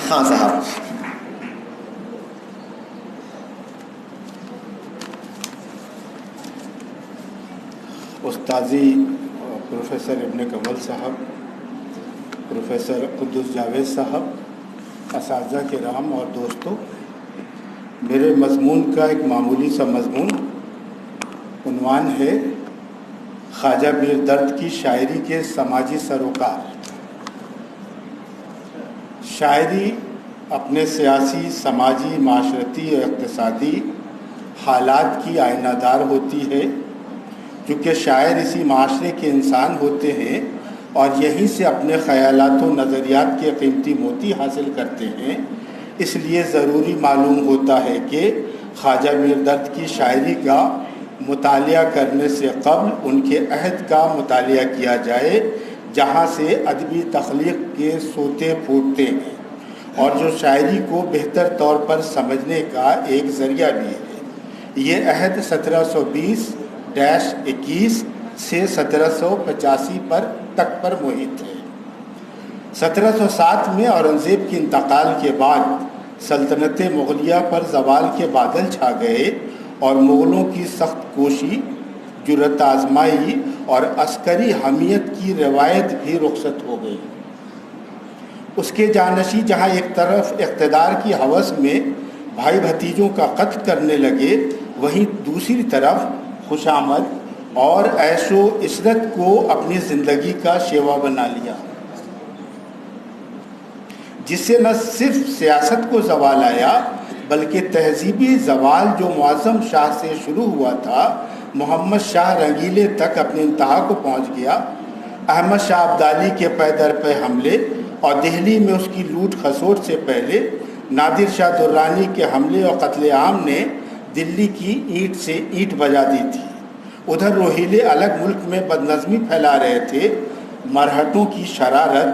خان صاحب. استاذی پروفیسر ابن کمل صاحب، پروفیسر قدس جاوید صاحب، اساتذہ کرام اور دوستوں، میرے مضمون کا ایک معمولی سا مضمون عنوان ہے خواجہ میر درد کی شاعری کے سماجی سروکار. شاعری اپنے سیاسی، سماجی، معاشرتی اور اقتصادی حالات کی آئینہ دار ہوتی ہے. چونکہ شاعر اسی معاشرے کے انسان ہوتے ہیں اور یہیں سے اپنے خیالات و نظریات کے قیمتی موتی حاصل کرتے ہیں، اس لیے ضروری معلوم ہوتا ہے کہ خواجہ میر درد کی شاعری کا مطالعہ کرنے سے قبل ان کے عہد کا مطالعہ کیا جائے، جہاں سے ادبی تخلیق کے سوتے پھوٹتے ہیں اور جو شاعری کو بہتر طور پر سمجھنے کا ایک ذریعہ بھی ہے. یہ عہد 1720-21 سے 1785 تک پر محیط ہے. 1707 میں اورنگزیب کے انتقال کے بعد سلطنت مغلیہ پر زوال کے بادل چھا گئے اور مغلوں کی سخت کوشی، جرأت آزمائی اور عسکری حمیت کی روایت بھی رخصت ہو گئی. اس کے جانشی جہاں ایک طرف اقتدار کی ہوس میں بھائی بھتیجوں کا قتل کرنے لگے، وہیں دوسری طرف خوشامد اور عیش و عشرت کو اپنی زندگی کا شیوا بنا لیا، جس سے نہ صرف سیاست کو زوال آیا بلکہ تہذیبی زوال جو معظم شاہ سے شروع ہوا تھا، محمد شاہ رنگیلے تک اپنی انتہا کو پہنچ گیا. احمد شاہ ابدالی کے پے در پے حملے اور دہلی میں اس کی لوٹ کھسوٹ سے پہلے نادر شاہ درانی کے حملے اور قتل عام نے دلی کی اینٹ سے اینٹ بجا دی تھی. ادھر روہیلے الگ ملک میں بدنظمی پھیلا رہے تھے. مرہٹوں کی شرارت،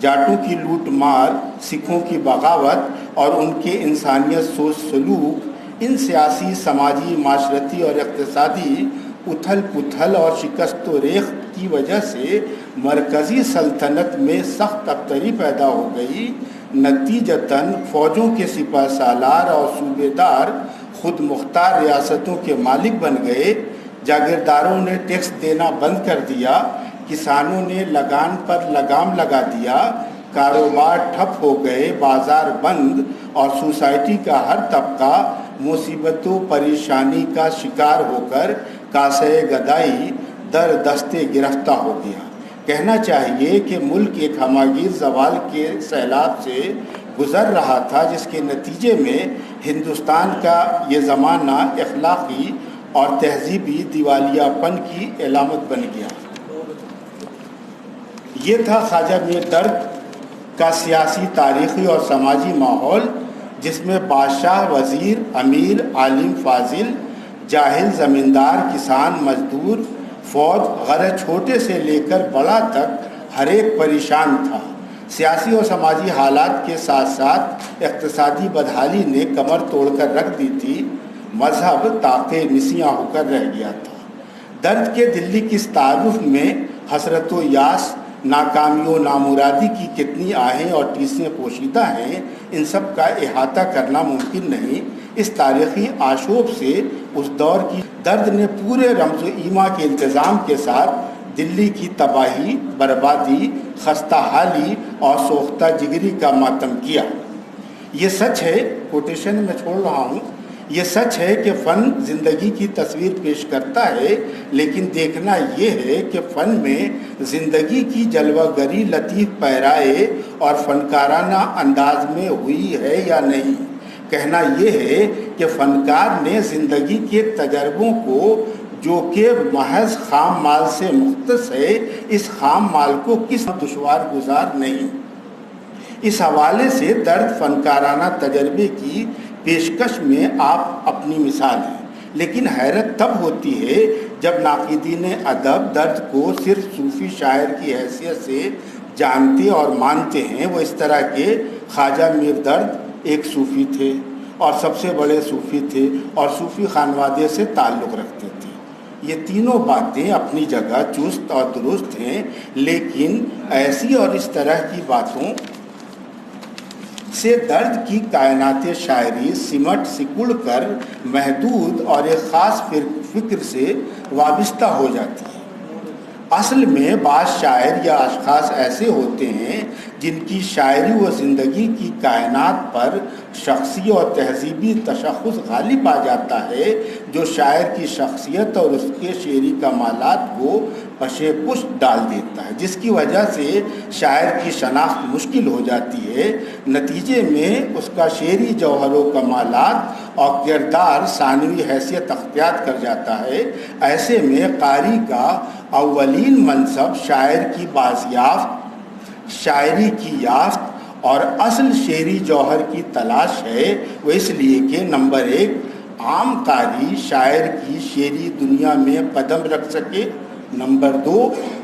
جاٹوں کی لوٹ مار، سکھوں کی بغاوت اور ان کے انسانیت سوچ سلوک، ان سیاسی، سماجی، معاشرتی اور اقتصادی اتھل پتھل اور شکست و ریخت کی وجہ سے مرکزی سلطنت میں سخت ابتری پیدا ہو گئی. نتیجتاً فوجوں کے سپہ سالار اور صوبے دار خود مختار ریاستوں کے مالک بن گئے. جاگیرداروں نے ٹیکس دینا بند کر دیا، کسانوں نے لگان پر لگام لگا دیا، کاروبار ٹھپ ہو گئے، بازار بند اور سوسائٹی کا ہر طبقہ مصیبت و پریشانی کا شکار ہو کر کاسے گدائی در دستے گرفتہ ہو گیا. کہنا چاہیے کہ ملک ایک ہماگیر زوال کے سیلاب سے گزر رہا تھا، جس کے نتیجے میں ہندوستان کا یہ زمانہ اخلاقی اور تہذیبی دیوالیہ پن کی علامت بن گیا. یہ تھا خواجہ میر درد کا سیاسی، تاریخی اور سماجی ماحول، جس میں بادشاہ، وزیر، امیر، عالم، فاضل، جاہل، زمیندار، کسان، مزدور، فوج، غرض چھوٹے سے لے کر بڑا تک ہر ایک پریشان تھا. سیاسی اور سماجی حالات کے ساتھ ساتھ اقتصادی بدحالی نے کمر توڑ کر رکھ دی تھی. مذہب طاقے نسیاں ہو کر رہ گیا تھا. درد کے دلی کی اس تعارف میں حسرت و یاس، ناکامی و نامرادی کی کتنی آہیں اور ٹیسیں پوشیدہ ہیں، ان سب کا احاطہ کرنا ممکن نہیں. اس تاریخی آشوب سے اس دور کی درد نے پورے رمز و ایما کے انتظام کے ساتھ دلی کی تباہی، بربادی، خستہ حالی اور سوختہ جگری کا ماتم کیا. یہ سچ ہے، کوٹیشن میں چھوڑ رہا ہوں، یہ سچ ہے کہ فن زندگی کی تصویر پیش کرتا ہے، لیکن دیکھنا یہ ہے کہ فن میں زندگی کی جلوہ گری لطیف پیرائے اور فنکارانہ انداز میں ہوئی ہے یا نہیں. کہنا یہ ہے کہ فنکار نے زندگی کے تجربوں کو، جو کہ محض خام مال سے مختص ہے، اس خام مال کو کس دشوار گزار نہیں. اس حوالے سے درد فنکارانہ تجربے کی پیشکش میں آپ اپنی مثال ہیں. لیکن حیرت تب ہوتی ہے جب ناقدین ادب درد کو صرف صوفی شاعر کی حیثیت سے جانتے اور مانتے ہیں. وہ اس طرح کے خواجہ میر درد ایک صوفی تھے اور سب سے بڑے صوفی تھے اور صوفی خانوادے سے تعلق رکھتے تھے. یہ تینوں باتیں اپنی جگہ چست اور درست ہیں، لیکن ایسی اور اس طرح کی باتوں سے درد کی کائنات شاعری سمٹ سکڑ کر محدود اور ایک خاص فکر سے وابستہ ہو جاتی ہے۔ اصل میں بعض شاعر یا اشخاص ایسے ہوتے ہیں جن کی شاعری و زندگی کی کائنات پر شخصی اور تہذیبی تشخص غالب آ جاتا ہے، جو شاعر کی شخصیت اور اس کے شعری کمالات کو پشے پشت ڈال دیتا ہے، جس کی وجہ سے شاعر کی شناخت مشکل ہو جاتی ہے۔ نتیجے میں اس کا شعری جوہر و کمالات اور کردار ثانوی حیثیت اختیار کر جاتا ہے۔ ایسے میں قاری کا اولین منصب شاعر کی بازیافت، شاعری کی یافت اور اصل شعری جوہر کی تلاش ہے۔ وہ اس لیے کہ نمبر 1 عام قاری شاعر کی شعری دنیا میں قدم رکھ سکے، نمبر 2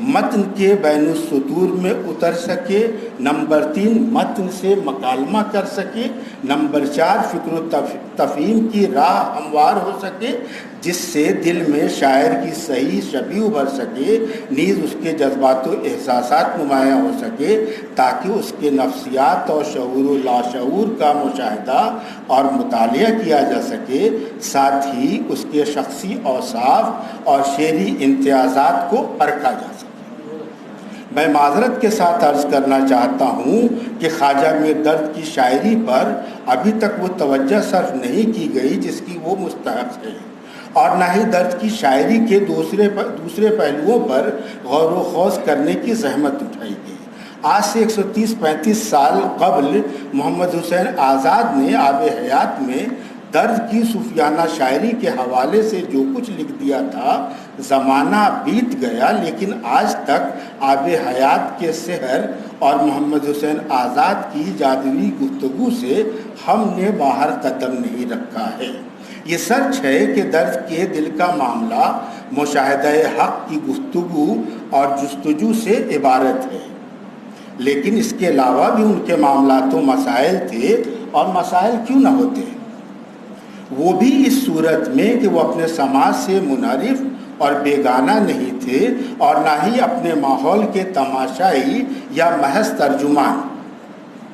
متن کے بین السطور میں اتر سکے، نمبر 3 متن سے مکالمہ کر سکے، نمبر 4 فکر و تفہیم کی راہ ہموار ہو سکے، جس سے دل میں شاعر کی صحیح شبیہ ابھر سکے، نیز اس کے جذبات و احساسات نمایاں ہو سکے، تاکہ اس کے نفسیات اور شعور و لاشعور کا مشاہدہ اور مطالعہ کیا جا سکے، ساتھ ہی اس کے شخصی اوصاف اور شعری امتیازات کو پرکھا جا سکے۔ میں معذرت کے ساتھ عرض کرنا چاہتا ہوں کہ خواجہ میر درد کی شاعری پر ابھی تک وہ توجہ صرف نہیں کی گئی جس کی وہ مستحق ہے، اور نہ ہی درد کی شاعری کے دوسرے پہلوؤں پر غور و خوض کرنے کی زحمت اٹھائی گئی۔ آج سے 130-35 سال قبل محمد حسین آزاد نے آب حیات میں درد کی صوفیانہ شاعری کے حوالے سے جو کچھ لکھ دیا تھا، زمانہ بیت گیا لیکن آج تک آب حیات کے سحر اور محمد حسین آزاد کی جادوئی گفتگو سے ہم نے باہر قدم نہیں رکھا ہے۔ یہ سچ ہے کہ درد کے دل کا معاملہ مشاہدہ حق کی گفتگو اور جستجو سے عبارت ہے، لیکن اس کے علاوہ بھی ان کے معاملات و مسائل تھے، اور مسائل کیوں نہ ہوتے، وہ بھی اس صورت میں کہ وہ اپنے سماج سے منحرف اور بیگانہ نہیں تھے، اور نہ ہی اپنے ماحول کے تماشائی یا محض ترجمان،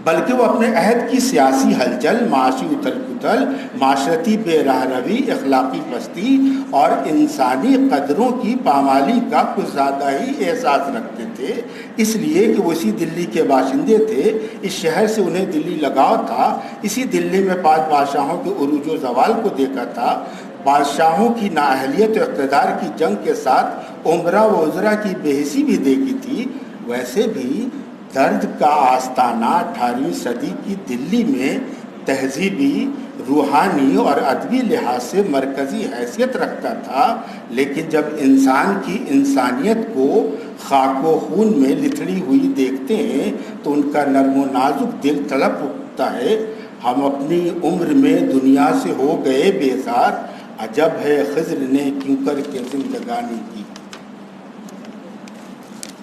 بلکہ وہ اپنے عہد کی سیاسی ہلچل، معاشی اتل پتل، معاشرتی بے راہ روی، اخلاقی پستی اور انسانی قدروں کی پامالی کا کچھ زیادہ ہی احساس رکھتے تھے، اس لیے کہ وہ اسی دلی کے باشندے تھے، اس شہر سے انہیں دلی لگاؤ تھا، اسی دلی میں 5 بادشاہوں کے عروج و زوال کو دیکھا تھا، بادشاہوں کی نااہلیت و اقتدار کی جنگ کے ساتھ عمرہ و عذرا کی بے حسی بھی دیکھی تھی۔ ویسے بھی درد کا آستانہ 18ویں صدی کی دلی میں تہذیبی، روحانی اور ادبی لحاظ سے مرکزی حیثیت رکھتا تھا، لیکن جب انسان کی انسانیت کو خاک و خون میں لتھڑی ہوئی دیکھتے ہیں تو ان کا نرم و نازک دل تڑپ اٹھتا ہے۔ ہم اپنی عمر میں دنیا سے ہو گئے بیزار، عجب ہے خضر نے کیوں کر کے زندگانی کی،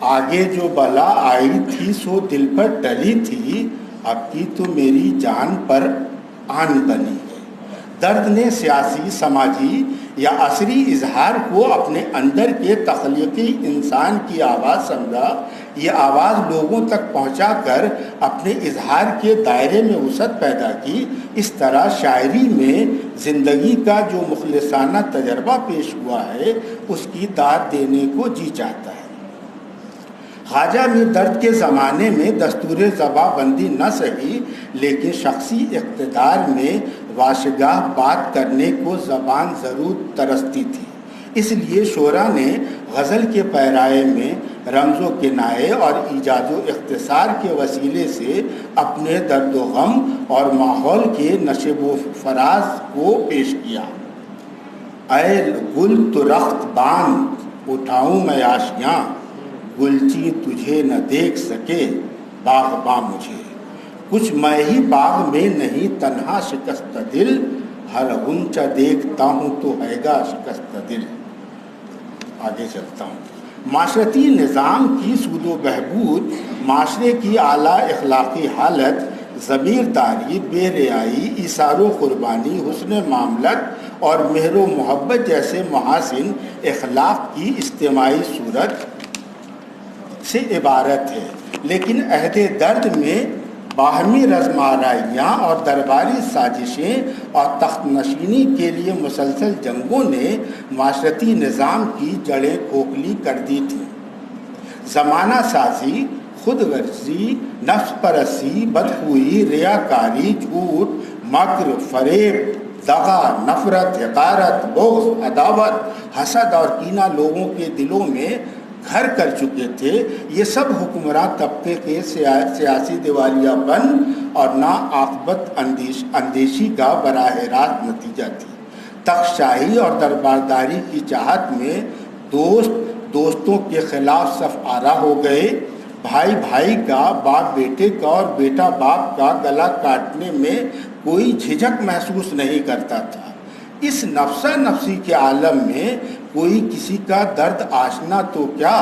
آگے جو بلا آئی تھی سو دل پر ٹلی تھی، اب کی تو میری جان پر آن بنی ہے۔ درد نے سیاسی، سماجی یا عصری اظہار کو اپنے اندر کے تخلیقی انسان کی آواز سمجھا، یہ آواز لوگوں تک پہنچا کر اپنے اظہار کے دائرے میں وسعت پیدا کی۔ اس طرح شاعری میں زندگی کا جو مخلصانہ تجربہ پیش ہوا ہے، اس کی داد دینے کو جی چاہتا ہے۔ خواجہ میر درد کے زمانے میں دستور زباں بندی نہ سہی، لیکن شخصی اقتدار میں واشگاہ بات کرنے کو زبان ضرور ترستی تھی، اس لیے شعراء نے غزل کے پیرائے میں رمز و کنایے اور ایجاز و اختصار کے وسیلے سے اپنے درد و غم اور ماحول کے نشیب و فراز کو پیش کیا۔ اے گل تو رخت باندھ اٹھاؤں میں آشیاں، گلچی تجھے نہ دیکھ سکے باغباں مجھے، کچھ میں ہی باغ میں نہیں تنہا شکست دل، ہر غنچہ دیکھتا ہوں تو ہے گا شکست دل۔ آگے چلتا ہوں۔ معاشرتی نظام کی سود و بہبود، معاشرے کی اعلیٰ اخلاقی حالت، ضمیرداری، بے رعائی، ایثار و قربانی، حسن معاملت اور مہر و محبت جیسے محاسن اخلاق کی اجتماعی صورت سے عبارت ہے، لیکن عہد درد میں باہمی رزم آرائیاں اور درباری سازشیں اور تخت نشینی کے لیے مسلسل جنگوں نے معاشرتی نظام کی جڑیں کھوکھلی کر دی تھیں۔ زمانہ سازی، خود غرضی، نفس پرستی، بدخوئی، ریاکاری، جھوٹ، مکر، فریب، دغا، نفرت، حقارت، بغض، عداوت، حسد اور کینہ لوگوں کے دلوں میں گھر کر چکے تھے۔ یہ سب حکمراں طبقے کے سیاسی دیوالیہ پن اور ناعاقبت اندیشی کا براہ راست نتیجہ تھی۔ تخت شاہی اور دربارداری کی چاہت میں دوستوں کے خلاف صف آرا ہو گئے۔ بھائی بھائی کا، باپ بیٹے کا اور بیٹا باپ کا گلا کاٹنے میں کوئی جھجک محسوس نہیں کرتا تھا۔ اس نفسا نفسی کے عالم میں کوئی کسی کا درد آشنا تو کیا،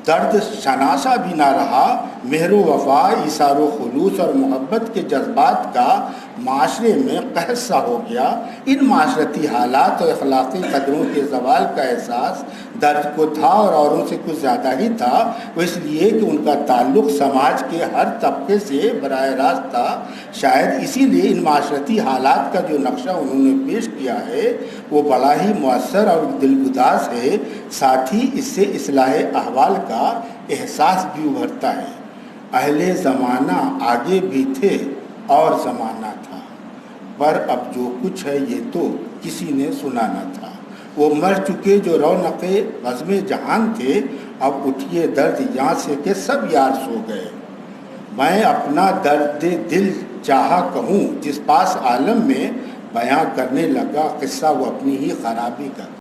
درد شناسا بھی نہ رہا۔ مہر و وفا، ایثار و خلوص اور محبت کے جذبات کا معاشرے میں قحط سا ہو گیا۔ ان معاشرتی حالات اور اخلاقی قدروں کے زوال کا احساس درد کو تھا اور اوروں سے کچھ زیادہ ہی تھا، وہ اس لیے کہ ان کا تعلق سماج کے ہر طبقے سے براہ راست تھا۔ شاید اسی لیے ان معاشرتی حالات کا جو نقشہ انہوں نے پیش کیا ہے وہ بڑا ہی مؤثر اور دلگداز ہے، ساتھ ہی اس سے اصلاح احوال کا احساس بھی ابھرتا ہے۔ اہل زمانہ آگے بھی تھے اور زمانہ تھا، پر اب جو کچھ ہے یہ تو کسی نے سنا نہ تھا۔ وہ مر چکے جو رونق بزم جہان تھے، اب اٹھیے درد یہاں سے کہ سب یار سو گئے۔ میں اپنا درد دل چاہا کہوں، جس پاس عالم میں بیاں کرنے لگا قصہ وہ اپنی ہی خرابی کا۔